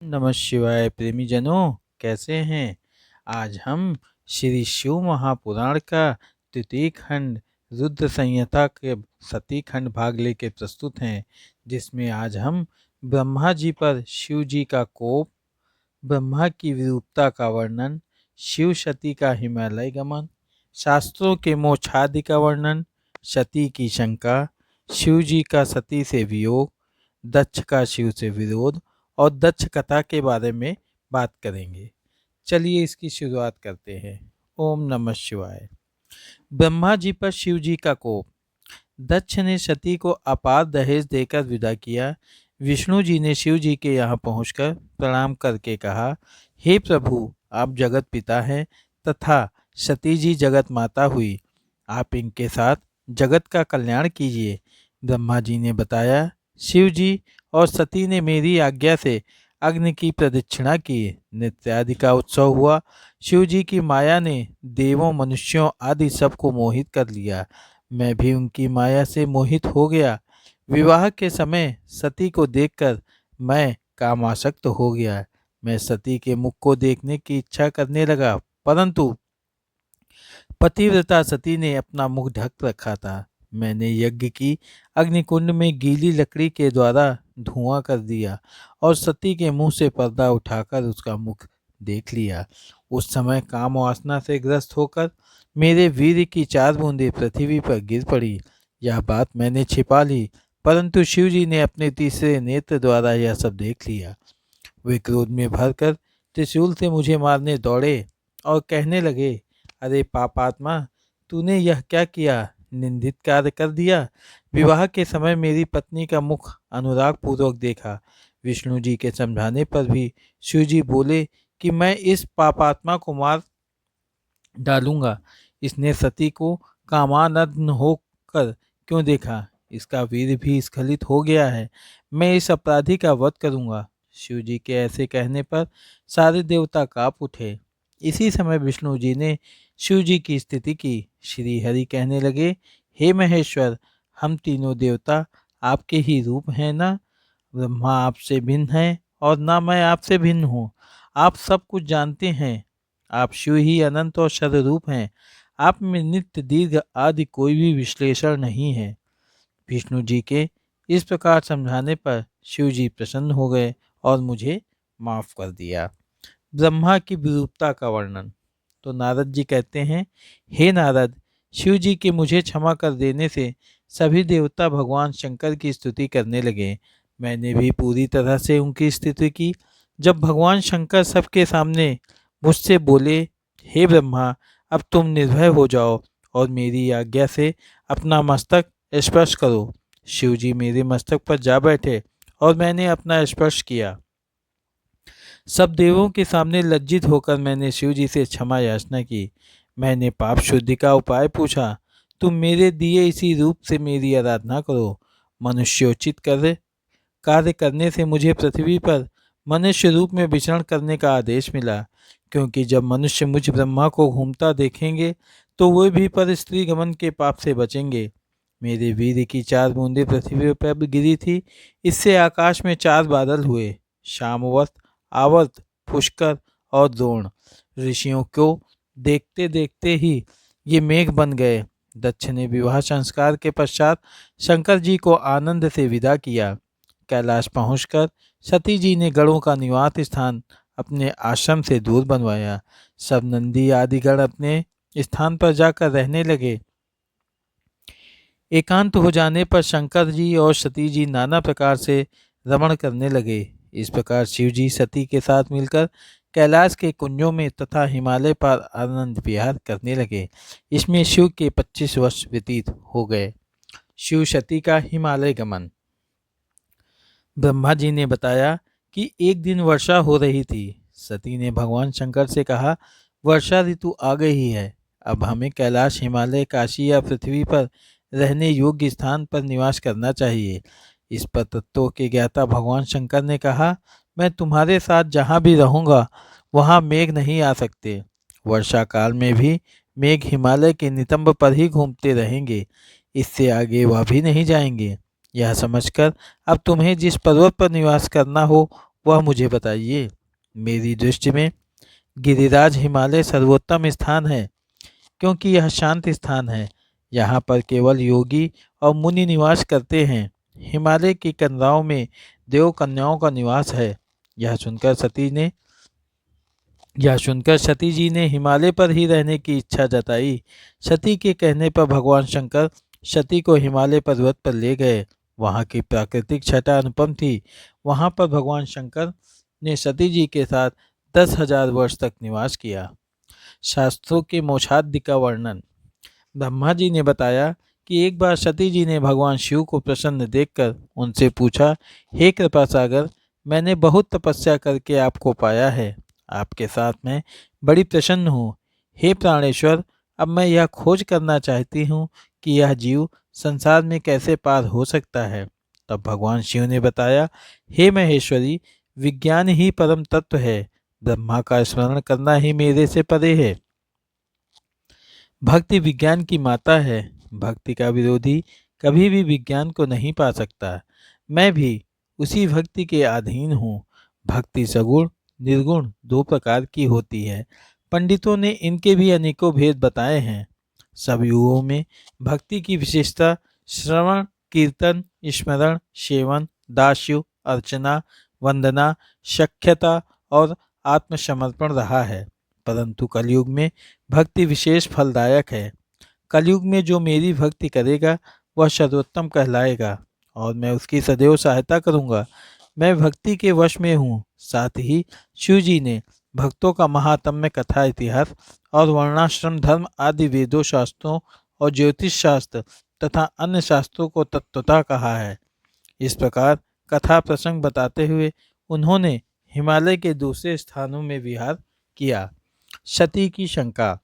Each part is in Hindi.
नमः शिवाय प्रेमीजनों, कैसे हैं। आज हम श्री शिव महापुराण का तृतीय खंड रुद्र संहिता के सती खंड भाग लेके प्रस्तुत हैं, जिसमें आज हम ब्रह्मा जी पर शिव जी का कोप, ब्रह्मा की विरूपता का वर्णन, शिव सती का हिमालय गमन, शास्त्रों के मोक्षादि का वर्णन, सती की शंका, शिव जी का सती से वियोग, दक्ष का शिव से विरोध और दक्ष कथा के बारे में बात करेंगे। चलिए इसकी शुरुआत करते हैं। ओम नमः शिवाय। ब्रह्मा जी पर शिव जी का कोप। दक्ष ने सती को अपार दहेज देकर विदा किया। विष्णु जी ने शिव जी के यहाँ पहुंचकर प्रणाम करके कहा, हे प्रभु, आप जगत पिता हैं तथा सती जी जगत माता हुई। आप इनके साथ जगत का कल्याण कीजिए। ब्रह्मा जी ने बताया, शिव जी और सती ने मेरी आज्ञा से अग्नि की प्रदक्षिणा की। नृत्य आदि का उत्सव हुआ। शिव जी की माया ने देवों, मनुष्यों आदि सबको मोहित कर लिया। मैं भी उनकी माया से मोहित हो गया। विवाह के समय सती को देखकर मैं कामासक्त हो गया। मैं सती के मुख को देखने की इच्छा करने लगा, परंतु पतिव्रता सती ने अपना मुख ढक रखा था। मैंने यज्ञ की अग्निकुंड में गीली लकड़ी के द्वारा धुआं कर दिया और सती के मुंह से पर्दा उठाकर उसका मुख देख लिया। उस समय काम वासना से ग्रस्त होकर मेरे वीर की 4 बूंदें पृथ्वी पर गिर पड़ी। यह बात मैंने छिपा ली, परंतु शिव जी ने अपने तीसरे नेत्र द्वारा यह सब देख लिया। वे क्रोध में भरकर त्रिशूल से मुझे मारने दौड़े और कहने लगे, अरे पापात्मा, तूने यह क्या किया, निंदित कार्य कर दिया। विवाह के समय मेरी पत्नी का मुख अनुराग पूर्वक देखा। विष्णु जी के समझाने पर भी शिव जी बोले कि मैं इस पापात्मा को मार डालूंगा। इसने सती को कामानद्न होकर क्यों देखा, इसका वीर भी स्खलित हो गया है। मैं इस अपराधी का वध करूंगा। शिव जी के ऐसे कहने पर सारे देवता कांप उठे। इसी समय विष्णु जी ने शिव जी की स्तुति की। श्री हरि कहने लगे, हे महेश्वर, हम तीनों देवता आपके ही रूप हैं ना। ब्रह्मा आपसे भिन्न है और ना मैं आपसे भिन्न हूँ। आप सब कुछ जानते हैं। आप शिव ही अनंत और सर्वरूप हैं। आप में नित्य दीर्घ आदि कोई भी विश्लेषण नहीं है। विष्णु जी के इस प्रकार समझाने पर शिव जी प्रसन्न हो गए और मुझे माफ कर दिया। ब्रह्मा की विरूपता का वर्णन। तो नारद जी कहते हैं, हे नारद, शिव जी के मुझे क्षमा कर देने से सभी देवता भगवान शंकर की स्तुति करने लगे। मैंने भी पूरी तरह से उनकी स्तुति की। जब भगवान शंकर सबके सामने मुझसे बोले, हे ब्रह्मा, अब तुम निर्भय हो जाओ और मेरी आज्ञा से अपना मस्तक स्पर्श करो। शिव जी मेरे मस्तक पर जा बैठे और मैंने अपना स्पर्श किया। सब देवों के सामने लज्जित होकर मैंने शिव जी से क्षमा याचना की। मैंने पाप शुद्धि का उपाय पूछा। तुम मेरे दिए इसी रूप से मेरी आराधना करो। मनुष्योचित कार्य करने से मुझे पृथ्वी पर मनुष्य रूप में विचरण करने का आदेश मिला, क्योंकि जब मनुष्य मुझ ब्रह्मा को घूमता देखेंगे तो वे भी पर स्त्री गमन के पाप से बचेंगे। मेरे वीर की 4 बूंदें पृथ्वी पर गिरी थी। इससे आकाश में 4 बादल हुए, शामवत, आवर्त, पुष्कर और द्रोण। ऋषियों को देखते देखते ही ये मेघ बन गए। दक्ष ने विवाह संस्कार के पश्चात शंकर जी को आनंद से विदा किया। कैलाश पहुंचकर सती जी ने गणों का निवास स्थान अपने आश्रम से दूर बनवाया। सब नंदी आदि गण अपने स्थान पर जाकर रहने लगे। एकांत हो जाने पर शंकर जी और सती जी नाना प्रकार से रमण करने लगे। इस प्रकार शिव जी सती के साथ मिलकर कैलाश के कुंजों में तथा हिमालय पर आनंद विहार करने लगे। इसमें शिव के 25 वर्ष व्यतीत हो गए। शिव सती का हिमालय गमन। ब्रह्मा जी ने बताया कि एक दिन वर्षा हो रही थी। सती ने भगवान शंकर से कहा, वर्षा ऋतु आ गई है। अब हमें कैलाश, हिमालय, काशी या पृथ्वी पर रहने योग्य स्थान पर निवास करना चाहिए। इस पर तत्वों के ज्ञाता भगवान शंकर ने कहा, मैं तुम्हारे साथ जहाँ भी रहूँगा वहाँ मेघ नहीं आ सकते। वर्षा काल में भी मेघ हिमालय के नितंब पर ही घूमते रहेंगे, इससे आगे वह भी नहीं जाएंगे। यह समझकर अब तुम्हें जिस पर्वत पर निवास करना हो वह मुझे बताइए। मेरी दृष्टि में गिरिराज हिमालय सर्वोत्तम स्थान है, क्योंकि यह शांत स्थान है। यहाँ पर केवल योगी और मुनि निवास करते हैं। हिमालय की कंदराओं में देव कन्याओं का निवास है। यह सुनकर सती जी ने हिमालय पर ही रहने की इच्छा जताई। सती के कहने पर भगवान शंकर सती को हिमालय पर्वत पर ले गए। वहाँ की प्राकृतिक छटा अनुपम थी। वहाँ पर भगवान शंकर ने सती जी के साथ 10,000 वर्ष तक निवास किया। शास्त्रों के मोक्षादि का वर्णन। ब्रह्मा जी ने बताया कि एक बार सती जी ने भगवान शिव को प्रसन्न देखकर उनसे पूछा, हे कृपा सागर, मैंने बहुत तपस्या करके आपको पाया है। आपके साथ मैं बड़ी प्रसन्न हूँ। हे प्राणेश्वर, अब मैं यह खोज करना चाहती हूँ कि यह जीव संसार में कैसे पार हो सकता है। तब भगवान शिव ने बताया, हे महेश्वरी, विज्ञान ही परम तत्व है। ब्रह्मा का स्मरण करना ही मेरे से परे है। भक्ति विज्ञान की माता है। भक्ति का विरोधी कभी भी विज्ञान को नहीं पा सकता। मैं भी उसी भक्ति के अधीन हूँ। भक्ति सगुण निर्गुण दो प्रकार की होती है। पंडितों ने इनके भी अनेकों भेद बताए हैं। सब युगों में भक्ति की विशेषता श्रवण, कीर्तन, स्मरण, सेवन, दास्यु, अर्चना, वंदना, सख्यता और आत्मसमर्पण रहा है। परंतु कलयुग में भक्ति विशेष फलदायक है। कलयुग में जो मेरी भक्ति करेगा वह सर्वोत्तम कहलाएगा और मैं उसकी सदैव सहायता करूंगा। मैं भक्ति के वश में हूँ। साथ ही शिव जी ने भक्तों का महात्म्य, कथा, इतिहास और वर्णाश्रम धर्म आदि वेदों, शास्त्रों और ज्योतिष शास्त्र तथा अन्य शास्त्रों को तत्वतः कहा है। इस प्रकार कथा प्रसंग बताते हुए उन्होंने हिमालय के दूसरे स्थानों में विहार किया। सती की शंका।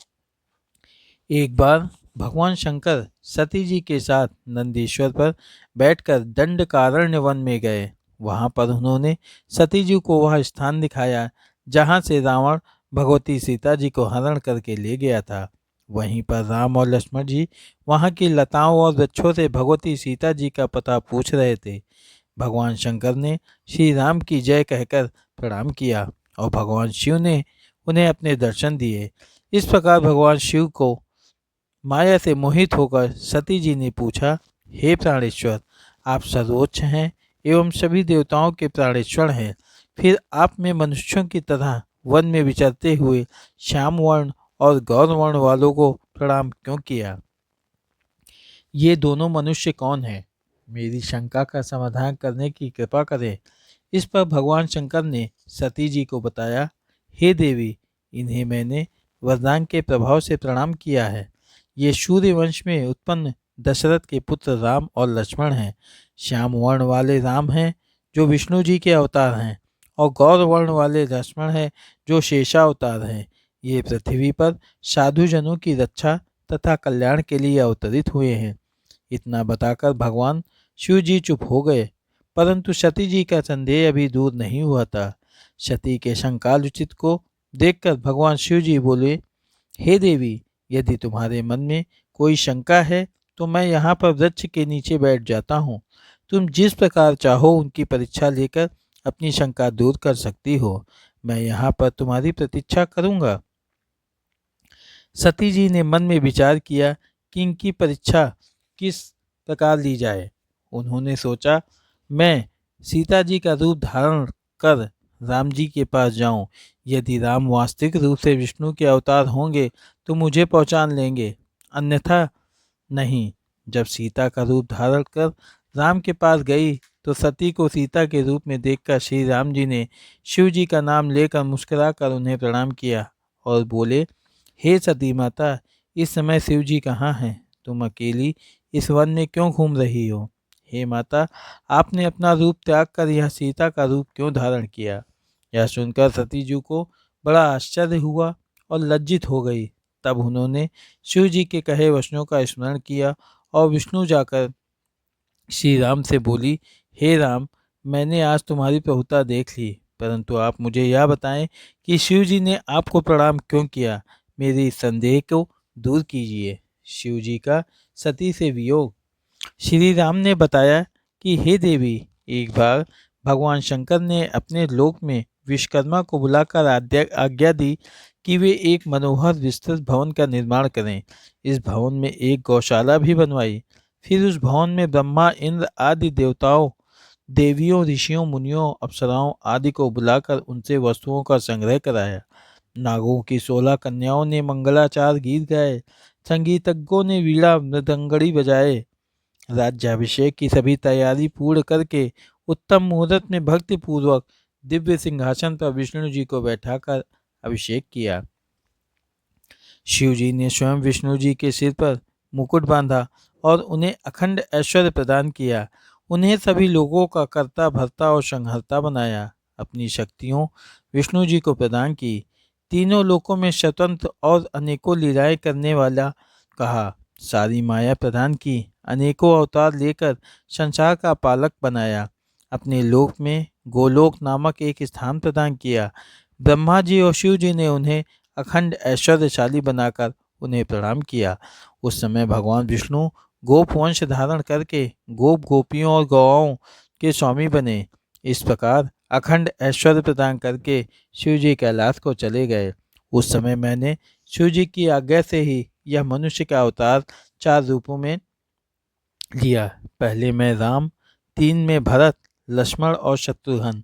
एक बार भगवान शंकर सती जी के साथ नंदीश्वर पर बैठकर दंडकारण्य वन में गए। वहां पर उन्होंने सती जी को वह स्थान दिखाया जहां से रावण भगवती सीता जी को हरण करके ले गया था। वहीं पर राम और लक्ष्मण जी वहां की लताओं और वृक्षों से भगवती सीता जी का पता पूछ रहे थे। भगवान शंकर ने श्री राम की जय कहकर प्रणाम किया और भगवान शिव ने उन्हें अपने दर्शन दिए। इस प्रकार भगवान शिव को माया से मोहित होकर सती जी ने पूछा, हे प्राणेश्वर, आप सर्वोच्च हैं एवं सभी देवताओं के प्राणेश्वर हैं, फिर आप में मनुष्यों की तरह वन में विचरते हुए श्याम वर्ण और गौर वर्ण वालों को प्रणाम क्यों किया? ये दोनों मनुष्य कौन हैं? मेरी शंका का समाधान करने की कृपा करें। इस पर भगवान शंकर ने सती जी को बताया, हे देवी, इन्हें मैंने वरदान के प्रभाव से प्रणाम किया है। ये सूर्य वंश में उत्पन्न दशरथ के पुत्र राम और लक्ष्मण हैं। श्याम वर्ण वाले राम हैं जो विष्णु जी के अवतार हैं और गौर वर्ण वाले लक्ष्मण हैं जो शेषावतार हैं। ये पृथ्वी पर साधुजनों की रक्षा तथा कल्याण के लिए अवतरित हुए हैं। इतना बताकर भगवान शिव जी चुप हो गए, परंतु सती जी का संदेह अभी दूर नहीं हुआ था। सती के शंकालुचित को देखकर भगवान शिव जी बोले, हे देवी, यदि तुम्हारे मन में कोई शंका है तो मैं यहाँ पर वृक्ष के नीचे बैठ जाता हूँ। तुम जिस प्रकार चाहो उनकी परीक्षा लेकर अपनी शंका दूर कर सकती हो। मैं यहाँ पर तुम्हारी प्रतीक्षा करूँगा। सती जी ने मन में विचार किया कि इनकी परीक्षा किस प्रकार ली जाए। उन्होंने सोचा, मैं सीता जी का रूप धारण कर राम जी के पास जाऊं। यदि राम वास्तविक रूप से विष्णु के अवतार होंगे तो मुझे पहचान लेंगे, अन्यथा नहीं। जब सीता का रूप धारण कर राम के पास गई तो सती को सीता के रूप में देखकर श्री राम जी ने शिव जी का नाम लेकर मुस्कुराकर उन्हें प्रणाम किया और बोले, हे सती माता, इस समय शिव जी कहाँ हैं? तुम अकेली इस वन में क्यों घूम रही हो? हे माता, आपने अपना रूप त्याग कर यह सीता का रूप क्यों धारण किया? यह सुनकर सती जी को बड़ा आश्चर्य हुआ और लज्जित हो गई। तब उन्होंने शिव जी के कहे वचनों का स्मरण किया और विष्णु जाकर श्री राम से बोली, हे राम, मैंने आज तुम्हारी प्रभुता देख ली, परंतु आप मुझे यह बताएं कि शिव जी ने आपको प्रणाम क्यों किया? मेरी संदेह को दूर कीजिए। शिव जी का सती से वियोग। श्री राम ने बताया कि हे देवी, एक बार भगवान शंकर ने अपने लोक में विश्वकर्मा को बुलाकर आज्ञा दी कि वे एक मनोहर विस्तृत भवन का निर्माण करें। इस भवन में एक गौशाला भी बनवाई। फिर उस भवन में ब्रह्मा, इंद्र आदि देवताओं, देवियों, ऋषियों, मुनियों, अप्सराओं आदि को बुलाकर उनसे वस्तुओं का संग्रह कराया। नागों की 16 कन्याओं ने मंगलाचार गीत गाए। संगीतज्ञों ने वीणा मृदंगड़ी बजाए। राज्याभिषेक की सभी तैयारी पूर्ण करके उत्तम मुहूर्त में भक्ति पूर्वक दिव्य सिंहासन पर विष्णु जी को बैठाकर अभिषेक किया। शिव जी ने स्वयं विष्णु जी के सिर पर मुकुट बांधा और उन्हें अखंड ऐश्वर्य प्रदान किया। उन्हें सभी लोगों का कर्ता, भर्ता और संहर्ता बनाया। अपनी शक्तियों विष्णु जी को प्रदान की। तीनों लोकों में स्वतंत्र और अनेकों लीलाएं करने वाला कहा। सारी माया प्रदान की। अनेकों अवतार लेकर संसार का पालक बनाया। अपने लोक में गोलोक नामक एक स्थान प्रदान किया। ब्रह्मा जी और शिव जी ने उन्हें अखंड ऐश्वर्यशाली बनाकर उन्हें प्रणाम किया। उस समय भगवान विष्णु गोप वंश धारण करके गोप गोपियों और गौओं के स्वामी बने। इस प्रकार अखंड ऐश्वर्य प्रदान करके शिव जी कैलाश को चले गए। उस समय मैंने शिव जी की आज्ञा से ही यह मनुष्य का अवतार 4 रूपों में लिया। पहले में राम, 3 में भरत, लक्ष्मण और शत्रुघ्न।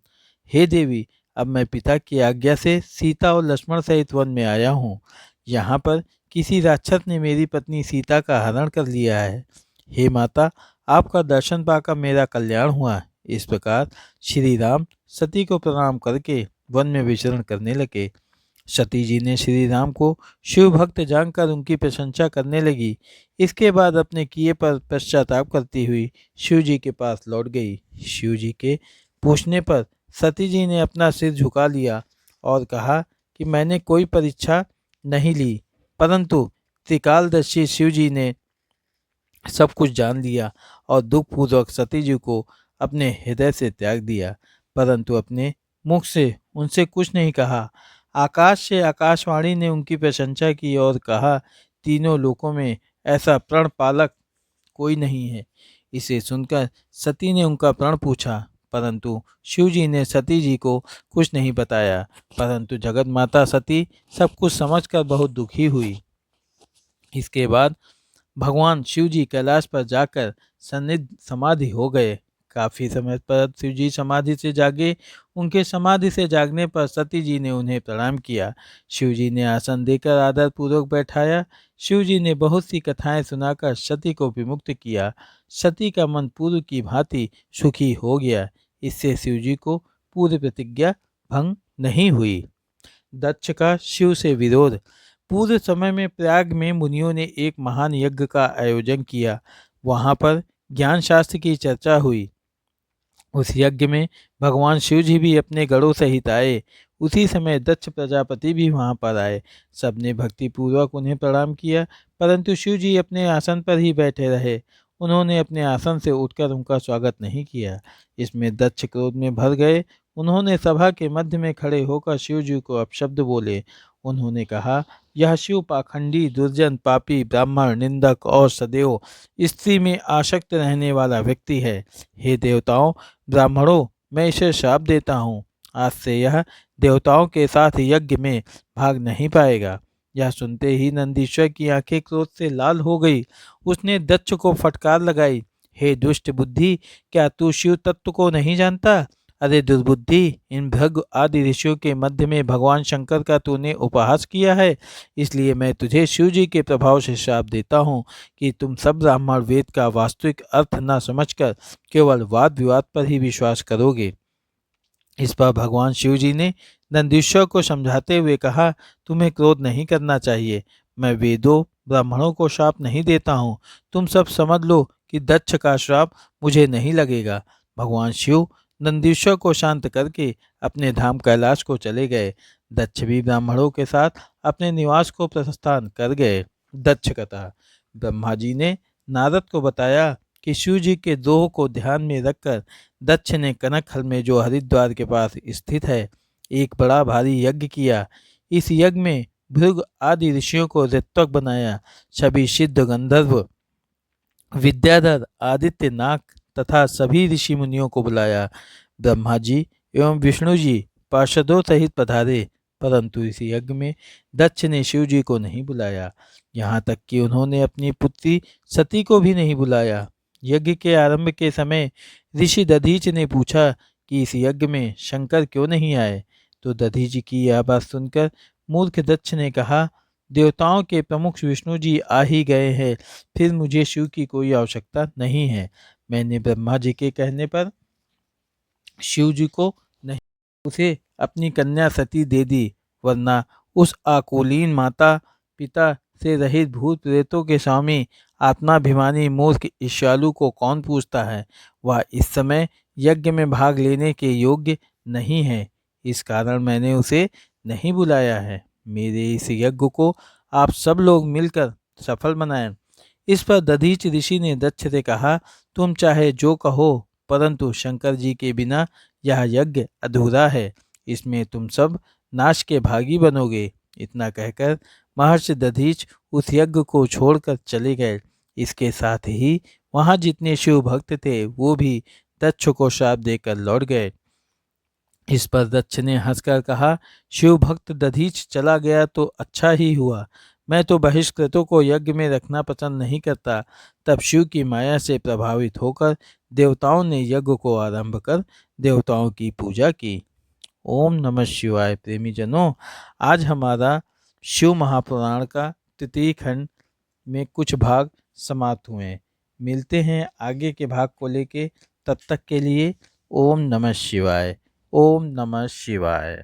हे देवी, अब मैं पिता की आज्ञा से सीता और लक्ष्मण सहित वन में आया हूँ। यहाँ पर किसी राक्षस ने मेरी पत्नी सीता का हरण कर लिया है। हे माता, आपका दर्शन पाकर मेरा कल्याण हुआ। इस प्रकार श्री राम सती को प्रणाम करके वन में विचरण करने लगे। सती जी ने श्री राम को शिव भक्त जानकर उनकी प्रशंसा करने लगी। इसके बाद अपने किए पर पश्चाताप करती हुई शिव जी के पास लौट गई। शिव जी के पूछने पर सती जी ने अपना सिर झुका लिया और कहा कि मैंने कोई परीक्षा नहीं ली, परंतु त्रिकालदर्शी शिव जी ने सब कुछ जान लिया और दुखपूर्वक सती जी को अपने हृदय से त्याग दिया, परंतु अपने मुख से उनसे कुछ नहीं कहा। आकाश से आकाशवाणी ने उनकी प्रशंसा की और कहा, तीनों लोकों में ऐसा प्रण पालक कोई नहीं है। इसे सुनकर सती ने उनका प्रण पूछा, परंतु शिव जी ने सती जी को कुछ नहीं बताया। परंतु जगत माता सती सब कुछ समझकर बहुत दुखी हुई। इसके बाद भगवान शिव जी कैलाश पर जाकर सन्निध समाधि हो गए। काफी समय पर शिव जी समाधि से जागे। उनके समाधि से जागने पर सती जी ने उन्हें प्रणाम किया। शिव जी ने आसन देकर आदर पूर्वक बैठाया। शिव जी ने बहुत सी कथाएं सुनाकर सती को विमुक्त किया। सती का मन पूर्व की भांति सुखी हो गया। इससे शिव जी को पूर्व प्रतिज्ञा भंग नहीं हुई। दक्ष का शिव से विरोध। पूर्व समय में प्रयाग में मुनियों ने एक महान यज्ञ का आयोजन किया। वहां पर ज्ञान शास्त्र की चर्चा हुई। उस यज्ञ में भगवान शिव जी भी अपने गणों सहित आए। उसी समय दक्ष प्रजापति भी वहां पर आए। सबने भक्ति पूर्वक उन्हें प्रणाम किया, परंतु शिव जी अपने आसन पर ही बैठे रहे। उन्होंने अपने आसन से उठकर उनका स्वागत नहीं किया। इसमें दक्ष क्रोध में भर गए। उन्होंने सभा के मध्य में खड़े होकर शिव जी को अपशब्द बोले। उन्होंने कहा, यह शिव पाखंडी, दुर्जन, पापी, ब्राह्मण, निंदक और सदैव स्त्री में आसक्त रहने वाला व्यक्ति है। हे देवताओं, ब्राह्मणों, मैं इसे श्राप देता हूँ। आज से यह देवताओं के साथ यज्ञ में भाग नहीं पाएगा। यह सुनते ही नंदीश्वर की आंखें क्रोध से लाल हो गई। उसने दक्ष को फटकार लगाई, हे दुष्ट बुद्धि, क्या तू शिव तत्व को नहीं जानता? अरे दुर्बुद्धि, इन भृगु आदि ऋषियों के मध्य में भगवान शंकर का तूने उपहास किया है। इसलिए मैं तुझे शिव जी के प्रभाव से श्राप देता हूँ कि तुम सब ब्राह्मण वेद का वास्तविक अर्थ न समझकर केवल वाद विवाद पर ही विश्वास करोगे। इस पर भगवान शिव जी ने नंदीश्वर को समझाते हुए कहा, तुम्हें क्रोध नहीं करना चाहिए। मैं वेदों ब्राह्मणों को श्राप नहीं देता हूँ। तुम सब समझ लो कि दक्ष का श्राप मुझे नहीं लगेगा। भगवान शिव नंदीश्वर को शांत करके अपने धाम कैलाश को चले गए। दक्ष भी ब्राह्मणों के साथ अपने निवास को प्रस्थान कर गए। दक्ष कथा। ब्रह्मा जी ने नारद को बताया कि शिव जी के दोह को ध्यान में रखकर दक्ष ने कनकहल में, जो हरिद्वार के पास स्थित है, एक बड़ा भारी यज्ञ किया। इस यज्ञ में भृगु आदि ऋषियों को ऋत्विक बनाया। सभी सिद्ध गंधर्व, विद्याधर, आदित्य, नाग तथा सभी ऋषि मुनियों को बुलाया। ब्रह्मा जी एवं विष्णु जी पार्षदों सहित पधारे, परंतु इस यज्ञ में दक्ष ने शिव जी को नहीं बुलाया। यहाँ तक कि उन्होंने अपनी पुत्री सती को भी नहीं बुलाया। यज्ञ के आरंभ के समय ऋषि दधीच ने पूछा कि इस यज्ञ में शंकर क्यों नहीं आए, तो दधीच की यह बात सुनकर मूर्ख दक्ष ने कहा, देवताओं के प्रमुख विष्णु जी आ ही गए हैं, फिर मुझे शिव की कोई आवश्यकता नहीं है। मैंने ब्रह्मा जी के कहने पर शिव जी को नहीं, उसे अपनी कन्या सती दे दी, वरना उस आकुलीन माता पिता से रहित भूत प्रेतों के स्वामी आत्माभिमानी मूर्ख ईशालु को कौन पूछता है। वह इस समय यज्ञ में भाग लेने के योग्य नहीं है, इस कारण मैंने उसे नहीं बुलाया है। मेरे इस यज्ञ को आप सब लोग मिलकर सफल बनाएं। इस पर दधीच ऋषि ने दक्ष से कहा, तुम चाहे जो कहो, परंतु शंकर जी के बिना यह यज्ञ अधूरा है, इसमें तुम सब नाश के भागी बनोगे। इतना कहकर महर्षि दधीच उस यज्ञ को छोड़कर चले गए। इसके साथ ही वहां जितने शिव भक्त थे वो भी दक्ष को श्राप देकर लौट गए। इस पर दक्ष ने हंसकर कहा, शिव भक्त दधीच चला गया तो अच्छा ही हुआ, मैं तो बहिष्कृतों को यज्ञ में रखना पसंद नहीं करता। तब शिव की माया से प्रभावित होकर देवताओं ने यज्ञ को आरंभ कर देवताओं की पूजा की। ओम नमः शिवाय। प्रेमी जनों, आज हमारा शिव महापुराण का तृतीय खंड में कुछ भाग समाप्त हुए। मिलते हैं आगे के भाग को लेके, तब तक के लिए ओम नमः शिवाय। ओम नमः शिवाय।